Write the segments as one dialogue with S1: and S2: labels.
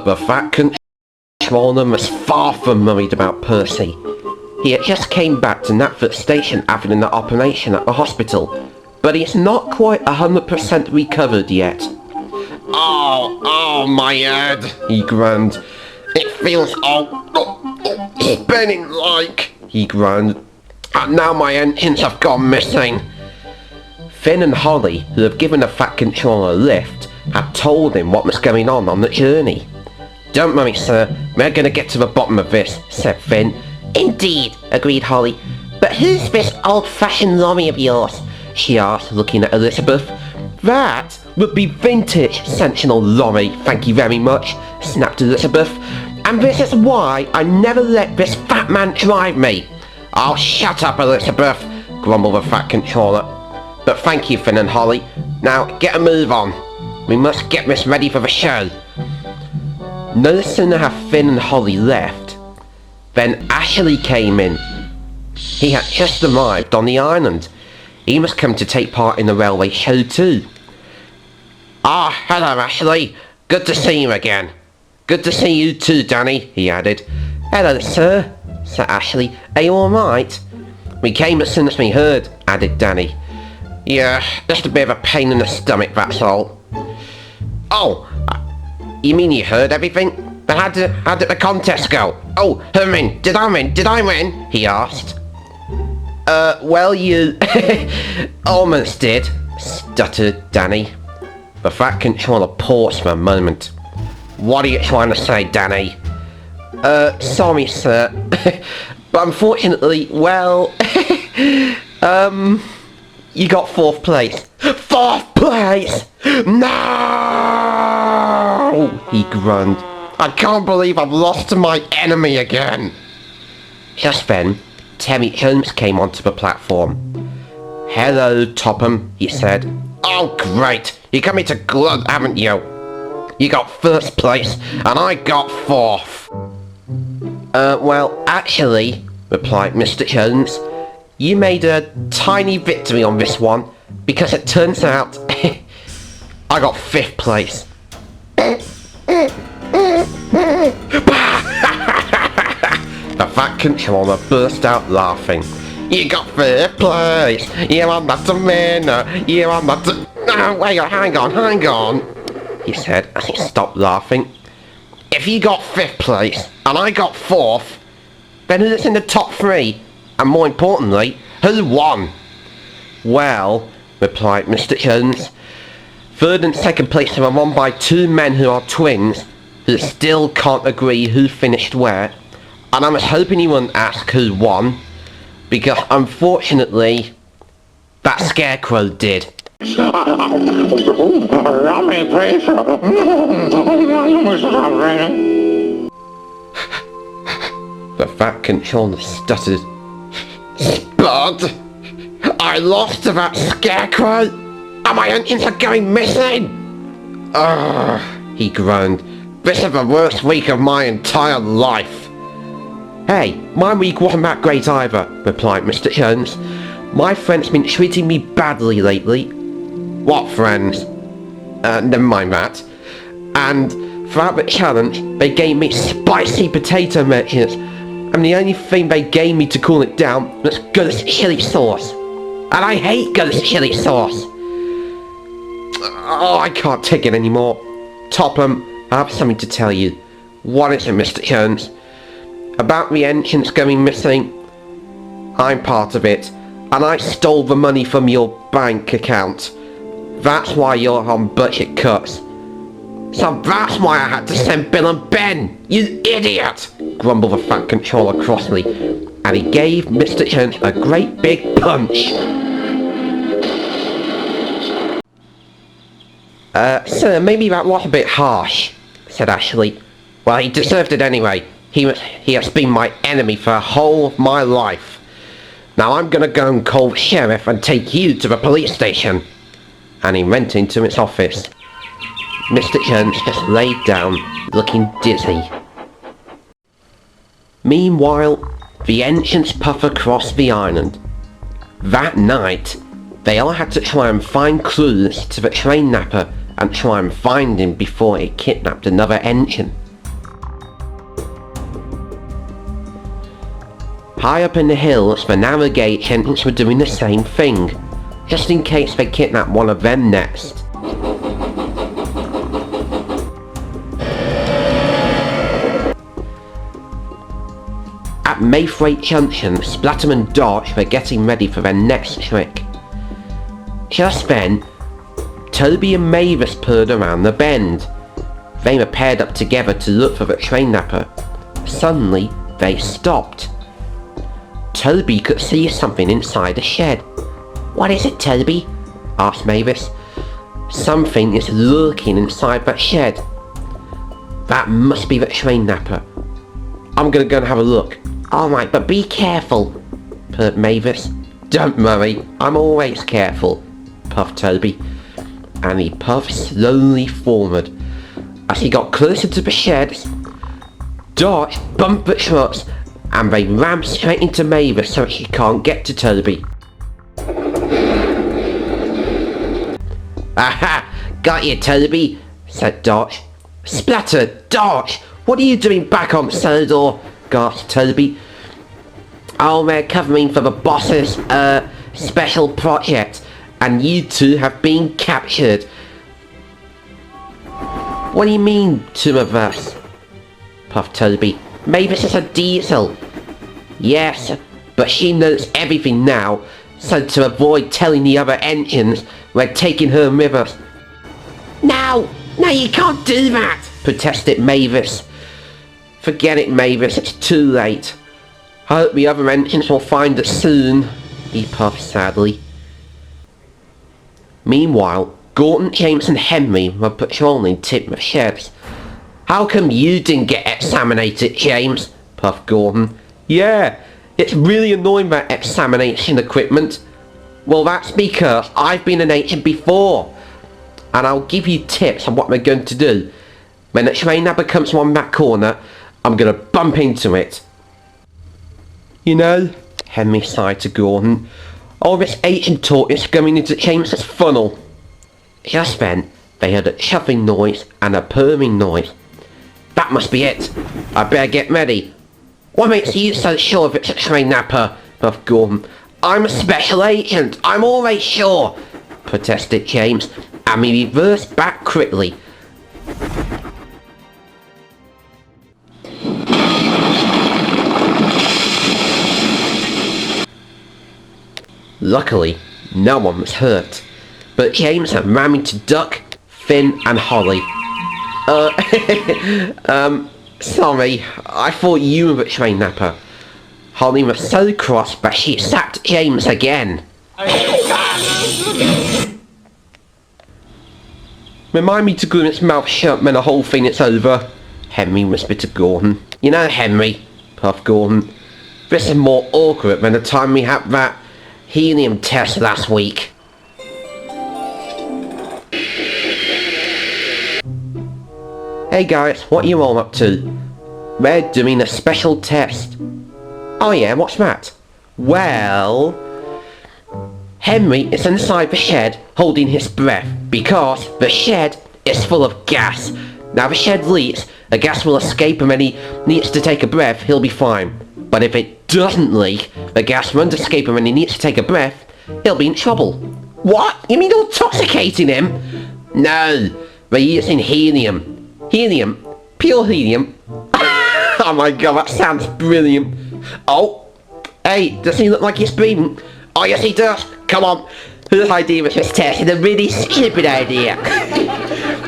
S1: The fat controller was far from worried about Percy. He had just came back to Knapford Station after an operation at the hospital, but he's not quite 100% recovered yet. Oh, my head, he groaned. It feels spinning like, he groaned. And now my engines have gone missing. Finn and Holly, who have given the fat controller a lift, had told him what was going on the journey. Don't worry, sir, we're going to get to the bottom of this, said Finn. Indeed, agreed Holly. But who's this old-fashioned lorry of yours? She asked, looking at Elizabeth. That would be vintage Sentinel lorry, thank you very much, snapped Elizabeth. And this is why I never let this fat man drive me. Oh, shut up, Elizabeth, grumbled the fat controller. But thank you, Finn and Holly. Now, get a move on. We must get this ready for the show. No sooner had Finn and Holly left, then Ashley came in. He had just arrived on the island. He must come to take part in the railway show too. Ah, hello Ashley. Good to see you again. Good to see you too, Danny, he added. Hello, sir, said Ashley. Are you alright? We came as soon as we heard, added Danny. Yeah, just a bit of a pain in the stomach, that's all. Oh, you mean you heard everything? Then how did the contest go? Oh, who win? Did I win? He asked. Well, you almost did, stuttered Danny. The fat controller paused for a moment. What are you trying to say, Danny? Sorry, sir. But unfortunately, well, you got 4th place. 4th place! No! He groaned. I can't believe I've lost to my enemy again. Just then, Terry Holmes came onto the platform. Hello, Topham, he said. Oh, great. You come into Glug, haven't you? You got 1st place, and I got 4th. Well, actually, replied Mr. Jones, you made a tiny victory on this one, because it turns out I got 5th place. The fat controller burst out laughing. You got 5th place! You are not a winner! You are not a... Oh, wait, hang on, he said as he stopped laughing. If you got 5th place, and I got 4th, then who's in the top 3? And more importantly, who won? Well, replied Mr. Jones, 3rd and 2nd place are won by 2 men who are twins, who still can't agree who finished where, and I was hoping you wouldn't ask who won, because unfortunately, that scarecrow did. The fat controller stuttered. Spud! I lost to that scarecrow! And my engines are going missing! Ugh, he groaned. This is the worst week of my entire life. Hey, my week wasn't that great either, replied Mr. Jones. My friend's been treating me badly lately. What friends? Never mind that. And throughout the challenge, they gave me spicy potato mixtures, and the only thing they gave me to cool it down was Ghost chili sauce. And I hate Ghost chili sauce. Oh, I can't take it anymore. Topham, I have something to tell you. What is it, Mr. Jones? About the engines going missing. I'm part of it, and I stole the money from your bank account. That's why you're on budget cuts. So that's why I had to send Bill and Ben, you idiot! Grumbled the fat controller crossly, and he gave Mr. Jones a great big punch. Sir, maybe that was a bit harsh, said Ashley. Well, he deserved it anyway. He has been my enemy for the whole of my life. Now I'm gonna go and call the sheriff and take you to the police station. And he went into its office. Mr. Jones just laid down, looking dizzy. Meanwhile, the engines puff across the island. That night, they all had to try and find clues to the train napper and try and find him before it kidnapped another engine. High up in the hills, the narrow gate entrance were doing the same thing, just in case they kidnapped one of them next. At Mayfreight Junction, Splatter and Dodge were getting ready for their next trick. Just then, Toby and Mavis purred around the bend. They were paired up together to look for the train napper. Suddenly, they stopped. Toby could see something inside the shed. "What is it, Toby?" asked Mavis. "Something is lurking inside that shed." "That must be the train napper. I'm gonna go and have a look." "Alright, but be careful," purred Mavis. "Don't worry, I'm always careful," puffed Toby. And he puffed slowly forward. As he got closer to the sheds, Dodge bumped the trucks and they rammed straight into Mavis so she can't get to Toby. "Aha! Got you, Toby," said Dodge. "Splatter! Dodge! What are you doing back on Sodor?" gasped Toby. "Oh, they're covering for the boss's, special project, and you two have been captured." "What do you mean, two of us?" puffed Toby. "Mavis is a diesel." "Yes, but she knows everything now, so to avoid telling the other engines, we're taking her with us." No, you can't do that," protested Mavis. "Forget it, Mavis, it's too late. I hope the other engines will find us soon," he puffed sadly. Meanwhile, Gordon, James and Henry were patrolling Tidmouth sheds. "How come you didn't get examinated, James?" puffed Gordon. "Yeah, it's really annoying, that examination equipment." "Well, that's because I've been an agent before, and I'll give you tips on what we're going to do. When the train napper comes around that corner, I'm going to bump into it." "You know," Henry sighed to Gordon, "all this agent talk is going into James's funnel." Just then, they heard a chuffing noise and a purring noise. "That must be it. I better get ready." "What makes you so sure if it's a train napper?" puffed Gordon. "I'm a special agent. I'm always sure," protested James, and he reversed back quickly. Luckily, no one was hurt, but James had ramming to Duck, Finn and Holly. Sorry, I thought you were the train napper." Holly was so cross that she sacked James again. "Remind me to glue its mouth shut when the whole thing is over," Henry whispered to Gordon. "You know, Henry," puffed Gordon, "this is more awkward than the time we had that helium test last week." "Hey guys, what are you all up to?" "We're doing a special test." "Oh yeah, what's that?" "Well, Henry is inside the shed holding his breath because the shed is full of gas. Now the shed leaks, the gas will escape, and when he needs to take a breath, he'll be fine. But if it doesn't leak, the gas won't escape, and when he needs to take a breath, he'll be in trouble." "What? You mean intoxicating him?" "No, we're using helium." "Helium? Pure helium?" "Oh my god, that sounds brilliant." "Oh, hey, does he look like he's breathing?" "Oh yes he does. Come on, whose idea was this test? It's a really stupid idea."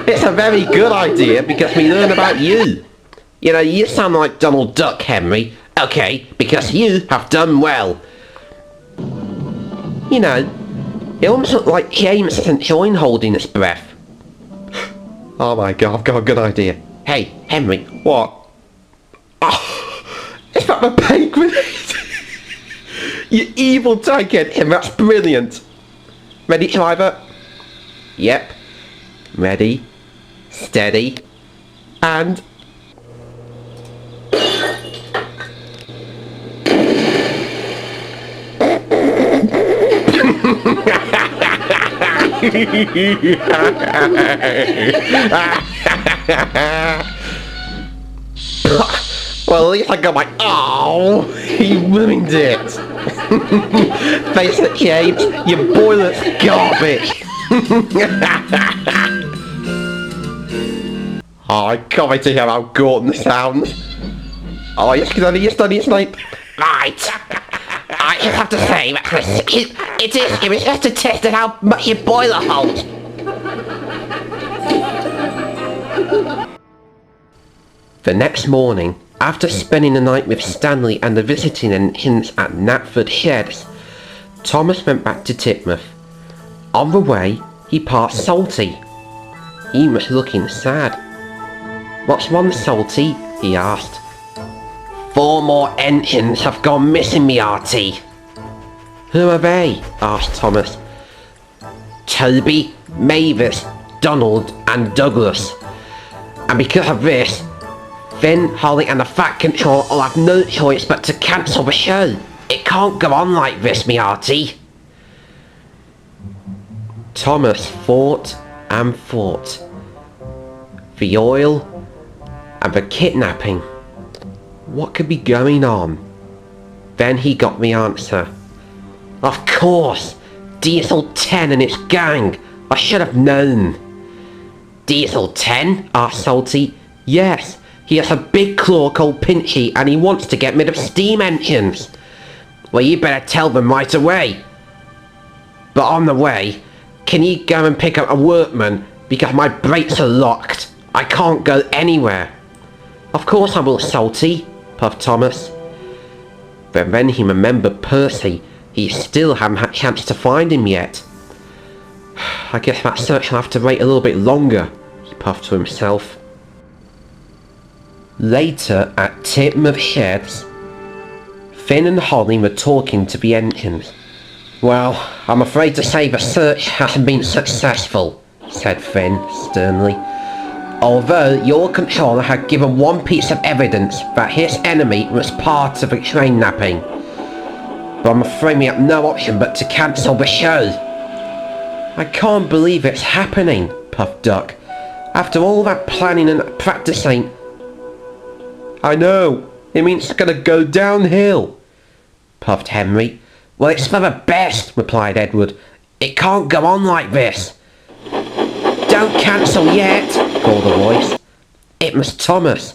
S1: "It's a very good idea because we learn about you. You know, you sound like Donald Duck, Henry." "Okay, because you have done well." "You know, it almost looked like James isn't enjoying holding his breath." "Oh my god, I've got a good idea." "Hey, Henry." "What?" "Oh, is that the paint grenade?" "You evil tankhead, him, that's brilliant." "Ready, driver?" "Yep." "Ready, steady, and..." Well, at least I got my... Oh, he ruined it. Face it, James, your boiler's garbage. Oh, I can't wait to hear how Gordon sounds. Oh, yes, it's like... Right. I just have to say, it was just to test how much your boiler holds. The next morning, after spending the night with Stanley and the visiting engines at Knapford Sheds, Thomas went back to Titmouth. On the way, he passed Salty. He was looking sad. "What's wrong, Salty?" he asked. "4 more engines have gone missing, me hearty." "Who are they?" asked Thomas. "Toby, Mavis, Donald and Douglas. And because of this, Finn, Holly and the Fat Control will have no choice but to cancel the show. It can't go on like this, me hearty." Thomas thought and thought. The oil and the kidnapping. What could be going on? Then he got the answer. "Of course! Diesel 10 and its gang! I should have known." "Diesel 10? asked Salty. "Yes, he has a big claw called Pinchy and he wants to get rid of steam engines." "Well, you better tell them right away. But on the way, can you go and pick up a workman because my brakes are locked? I can't go anywhere." "Of course I will, Salty," puffed Thomas. But then he remembered Percy. He still hadn't had a chance to find him yet. "I guess that search will have to wait a little bit longer," he puffed to himself. Later at Titmouth Sheds, Finn and Holly were talking to the engines. "Well, I'm afraid to say the search hasn't been successful," said Finn sternly. "Although your controller had given one piece of evidence that his enemy was part of the train napping. But I'm afraid we have no option but to cancel the show." "I can't believe it's happening," puffed Duck. "After all that planning and practicing." "I know, it means it's gonna go downhill," puffed Henry. "Well, it's for the best," replied Edward. "It can't go on like this." "Don't cancel yet," called a voice. It was Thomas.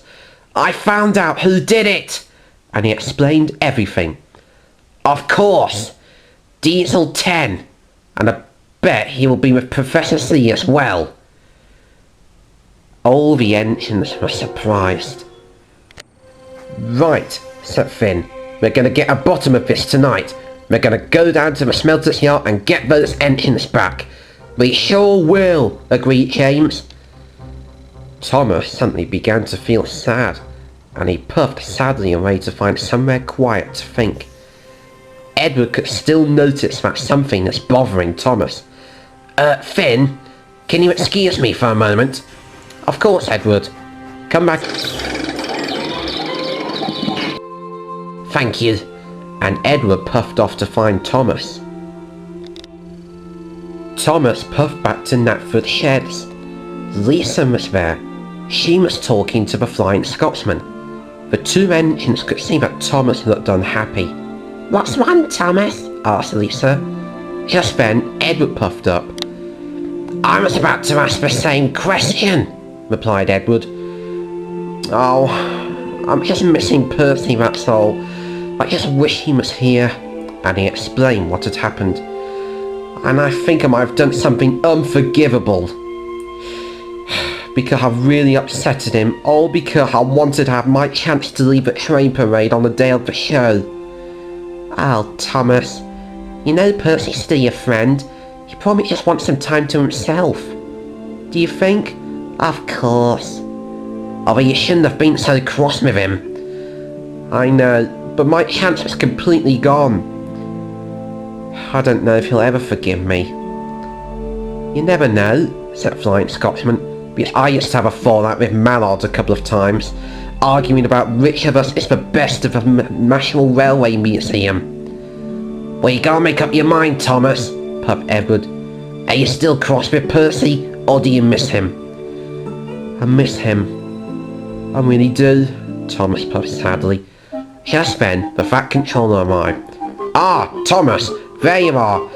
S1: "I found out who did it," and he explained everything. "Of course, Diesel 10, and I bet he will be with Professor C as well." All the engines were surprised. "Right," said Finn. "We're going to get a bottom of this tonight. We're going to go down to the smelter's yard and get those engines back." "We sure will," agreed James. Thomas suddenly began to feel sad, and he puffed sadly away to find somewhere quiet to think. Edward could still notice that something was bothering Thomas. Finn, can you excuse me for a moment?" "Of course, Edward. Come back." "Thank you." And Edward puffed off to find Thomas. Thomas puffed back to Knapford Sheds. Lisa was there. She was talking to the Flying Scotsman. The 2 engines could see that Thomas looked unhappy. "What's wrong, Thomas?" asked Lisa. Just then, Edward puffed up. "I was about to ask the same question," replied Edward. "Oh, I'm just missing Percy, that's all. I just wish he was here." And he explained what had happened. "And I think I might have done something unforgivable. Because I've really upsetted him, all because I wanted to have my chance to leave the train parade on the day of the show." "Oh, Thomas, you know Percy's still your friend. He probably just wants some time to himself." "Do you think?" "Of course." "Although you shouldn't have been so cross with him." "I know, but my chance was completely gone. I don't know if he'll ever forgive me." "You never know," said Flying Scotsman, "because I used to have a fallout with Mallard a couple of times, arguing about which of us is the best of the National Railway Museum." "Well, you gotta make up your mind, Thomas," puffed Edward. "Are you still cross with Percy, or do you miss him?" "I miss him. I really do." Thomas puffed sadly. Just then, the Fat Controller arrived. Ah, Thomas, there you are.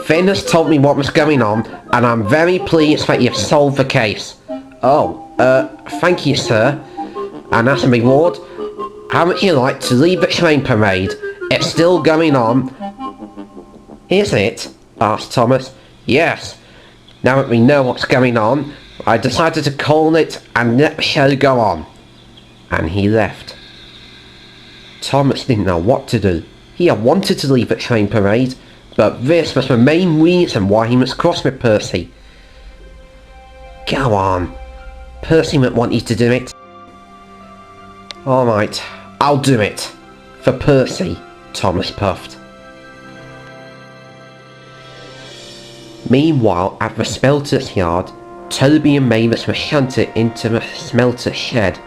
S1: Finn has told me what was going on, and I'm very pleased that you've solved the case. Oh, thank you, sir. And as a reward, how would you like to leave the train parade? It's still going on. Is it? Asked Thomas. Yes. Now that we know what's going on, I decided to call it and let the show go on. And he left. Thomas didn't know what to do. He had wanted to leave the train parade, but this was the main reason why he must cross with Percy. Go on. Percy might want you to do it. Alright, I'll do it. For Percy, Thomas puffed. Meanwhile, at the smelter's yard, Toby and Mavis were shunted into the smelter shed.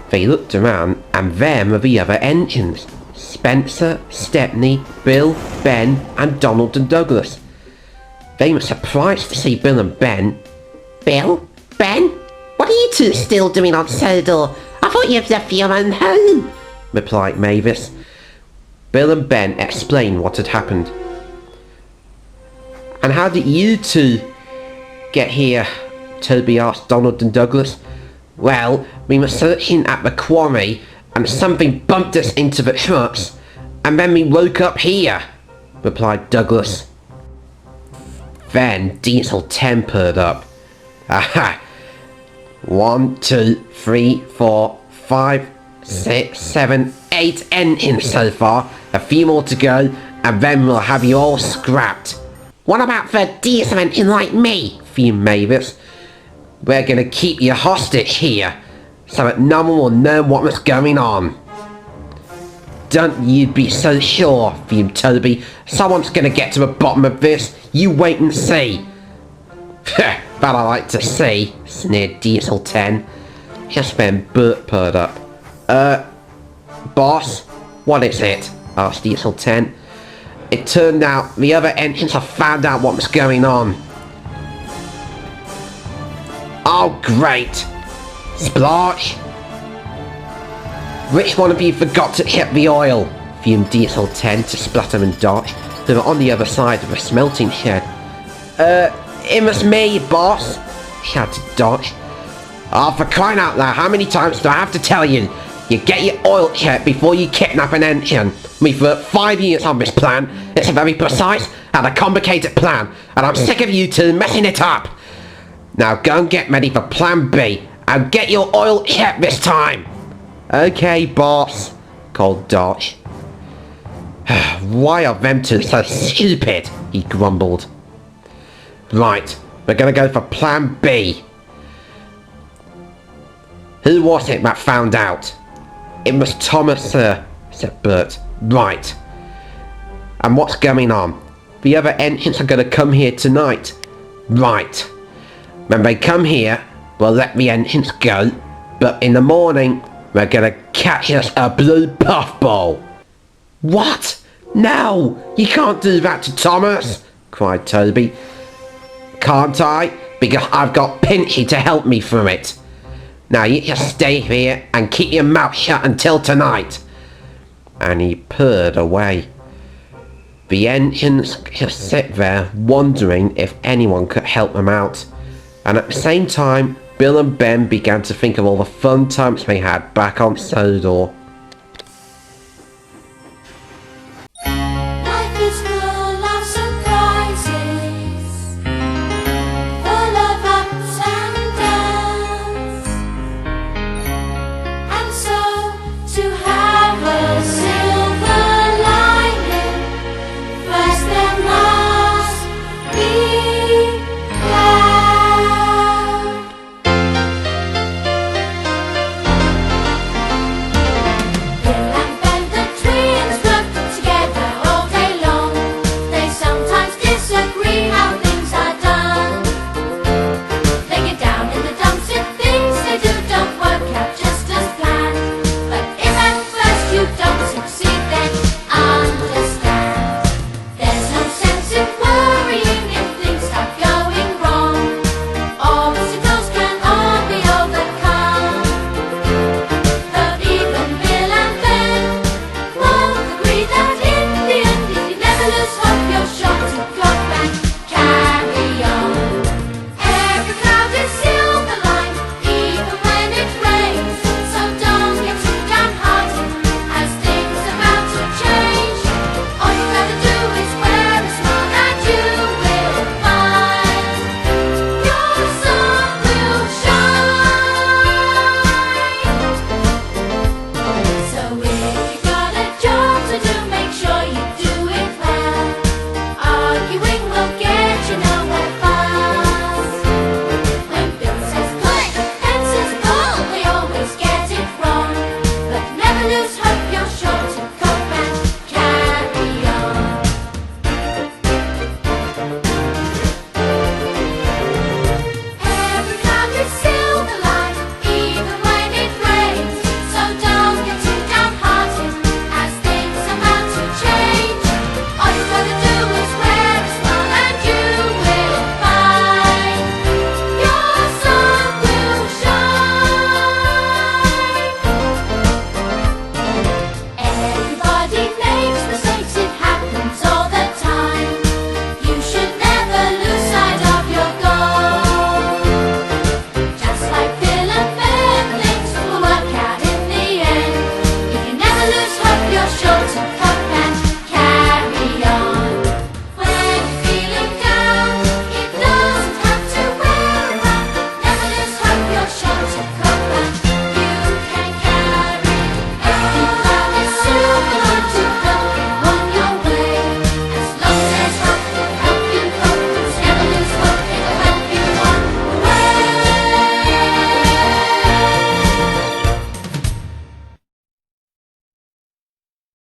S1: They looked around, and there were the other engines. Spencer, Stepney, Bill, Ben, and Donald and Douglas. They were surprised to see Bill and Ben. Bill? Ben? What are you two still doing on Sodor? I thought you'd left for your own home, replied Mavis. Bill and Ben explained what had happened. And how did you two get here? Toby asked Donald and Douglas. Well, we were searching at the quarry, and something bumped us into the trucks, and then we woke up here, replied Douglas. Then Diesel tempered up. Aha! 1, 2, 3, 4, 5, 6, 7, 8 engines so far. A few more to go, and then we'll have you all scrapped. What about the diesel engine like me? Fumed Mavis. We're gonna keep you hostage here, so that no one will know what was going on. Don't you be so sure, fumed Toby. Someone's gonna get to the bottom of this. You wait and see. That I like to see, sneered Diesel 10. Just then Bert purred up. Boss? What is it? Asked Diesel 10. It turned out the other engines have found out what was going on. Oh great! Splotch! Which one of you forgot to hit the oil? Fumed Diesel 10 to Splatter and Dodge, who were on the other side of the smelting shed. It was me, boss! Shouted Dodge. Oh, for crying out loud, how many times do I have to tell you? You get your oil checked before you kidnap an engine. We've worked 5 years on this plan. It's a very precise and a complicated plan, and I'm sick of you two messing it up. Now go and get ready for plan B, and get your oil checked this time. Okay, boss, called Dodge. Why are them two so stupid? He grumbled. Right, we're gonna go for plan B. Who was it that found out? It was Thomas, sir, said Bert. Right. And what's going on? The other engines are gonna come here tonight. Right. When they come here, we'll let the engines go, but in the morning, we're gonna catch us a blue puffball. What? No! You can't do that to Thomas! Cried Toby. Can't I? Because I've got Pinchy to help me through it. Now you just stay here and keep your mouth shut until tonight. And he purred away. The engines just sit there wondering if anyone could help them out. And at the same time, Bill and Ben began to think of all the fun times they had back on Sodor.